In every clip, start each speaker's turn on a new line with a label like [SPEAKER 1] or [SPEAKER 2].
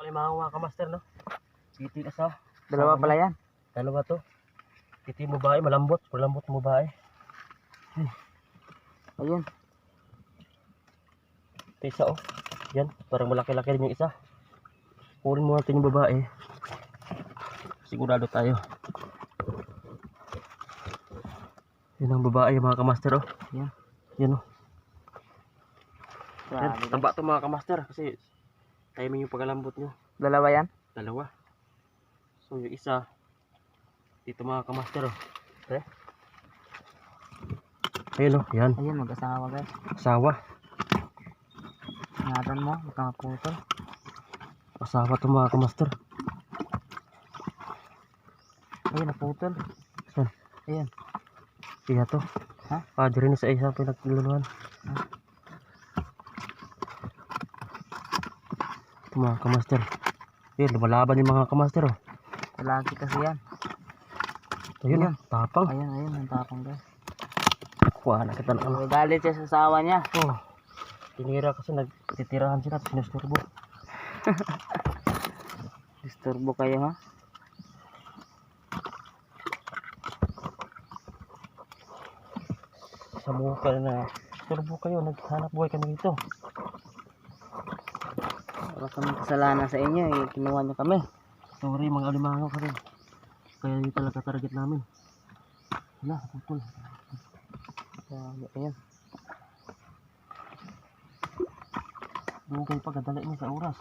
[SPEAKER 1] ay mga kamaster, no? Titi isa.
[SPEAKER 2] Dalawa pala yan.
[SPEAKER 1] Dalawa to. Titi mo ba ay malambot? Malambot mo ba ay?
[SPEAKER 2] Ayun.
[SPEAKER 1] Ito isa oh. Yan. Parang malaki-laki rin yung isa. Kunin mo natin yung babae. Sigurado tayo. Yan ang babae mga kamaster oh.
[SPEAKER 2] Yan.
[SPEAKER 1] Yan oh. Yan.
[SPEAKER 2] Grabe.
[SPEAKER 1] Taba to mga kamaster. Kasi timing yung pagkalambot nyo.
[SPEAKER 2] Dalawa yan.
[SPEAKER 1] Dalawa. So yung isa dito mga kamaster oh. Okay. Ayun oh, yan.
[SPEAKER 2] Ayun, mag-asawa guys.
[SPEAKER 1] Asawa.
[SPEAKER 2] Ingatan mo, baka maputol.
[SPEAKER 1] Asawa to mga kamaster.
[SPEAKER 2] Ayun, naputol.
[SPEAKER 1] Saan?
[SPEAKER 2] Ayun.
[SPEAKER 1] Iya to.
[SPEAKER 2] Ha?
[SPEAKER 1] Padre ni sa isa pinagluluan. Ito mga kamaster. Ayun, lumalaban yung mga kamaster oh.
[SPEAKER 2] Lagi kasi yan.
[SPEAKER 1] Ayun
[SPEAKER 2] Ayun.
[SPEAKER 1] oh, tapang.
[SPEAKER 2] Ayun, ayun, ang tapang guys.
[SPEAKER 1] Kuha na kita ng
[SPEAKER 2] Galit siya sa asawa niya.
[SPEAKER 1] oh. Tinira kasi nagtitirahan sila at sinusturbo.
[SPEAKER 2] Disturbo kayo ha.
[SPEAKER 1] Sa buka na turbo kayo, naghanap buhay kami dito.
[SPEAKER 2] Wala kaming kasalanan sa inyo eh. Kinuha niyo kami.
[SPEAKER 1] Sorry mga alimango kasi. Kaya hindi talaga target namin. Wala, putol.
[SPEAKER 2] Ayun.
[SPEAKER 1] Bugay pa, gadali mo sa oras.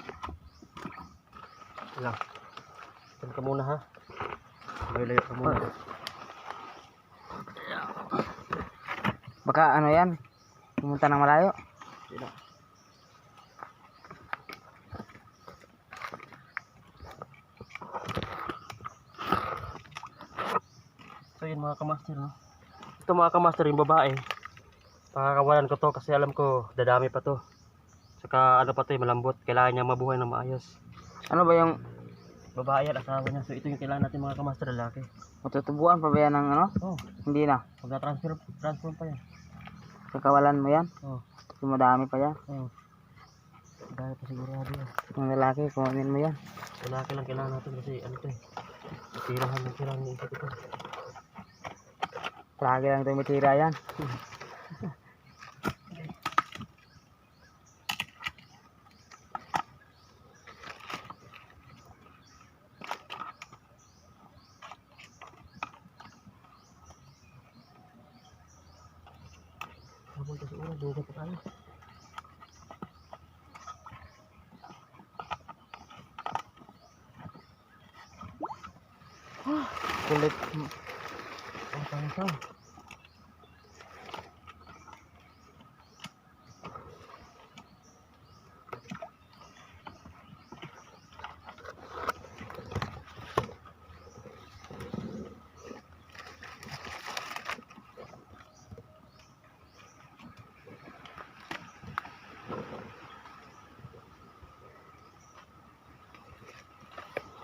[SPEAKER 1] Lang. Diyan ka muna ha. Layo ka muna.
[SPEAKER 2] Baka ano yan? Pumunta ng malayo.
[SPEAKER 1] Sila. So yun mga kamaster no. Ito mga kamaster yung babae. Pakakawalan ko to kasi alam ko dadami pa to. Saka ano pa to malambot. Kailangan niya mabuhay na maayos.
[SPEAKER 2] Ano ba yung
[SPEAKER 1] Babae at asawa niya. So ito yung kailangan natin mga kamaster lalaki.
[SPEAKER 2] matutubuan pa ba yan ng ano?
[SPEAKER 1] Oh,
[SPEAKER 2] Hindi na.
[SPEAKER 1] magka-transfer pa yan.
[SPEAKER 2] Kakawalan mo yan.
[SPEAKER 1] Oh,
[SPEAKER 2] Yung madami pa yan.
[SPEAKER 1] oh. Dahil pa sigurado yan.
[SPEAKER 2] Yung lalaki, kunin mo yan.
[SPEAKER 1] Lalaki lang kailangan natin kasi ano to eh. Tirahan ng isip ito.
[SPEAKER 2] Lagi lang tumitira yan.
[SPEAKER 1] Habol kasi oras, duga pa tayo.
[SPEAKER 2] Kulit.
[SPEAKER 1] Ang tangtang.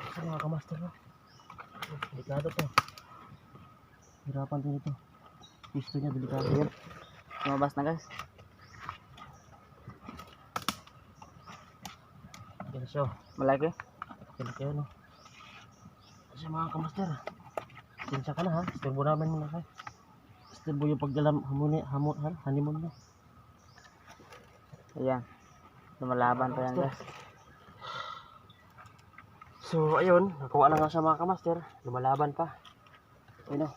[SPEAKER 1] Ito mga kamaster no. Delikado to. Hirapan din ito. Pisto niya delikado yan.
[SPEAKER 2] Lumabas na guys.
[SPEAKER 1] Yan siya.
[SPEAKER 2] Malaki.
[SPEAKER 1] Delikado no. Kasi mga kamaster. Sinsya ka na ha. Isturbo namin muna kayo. Isturbo yung pagdalam honeymoon mo.
[SPEAKER 2] Ayan. Lumalaban pa yan guys.
[SPEAKER 1] So ayun, nakuha na nga siya mga kamaster. Lumalaban pa. Ayun o.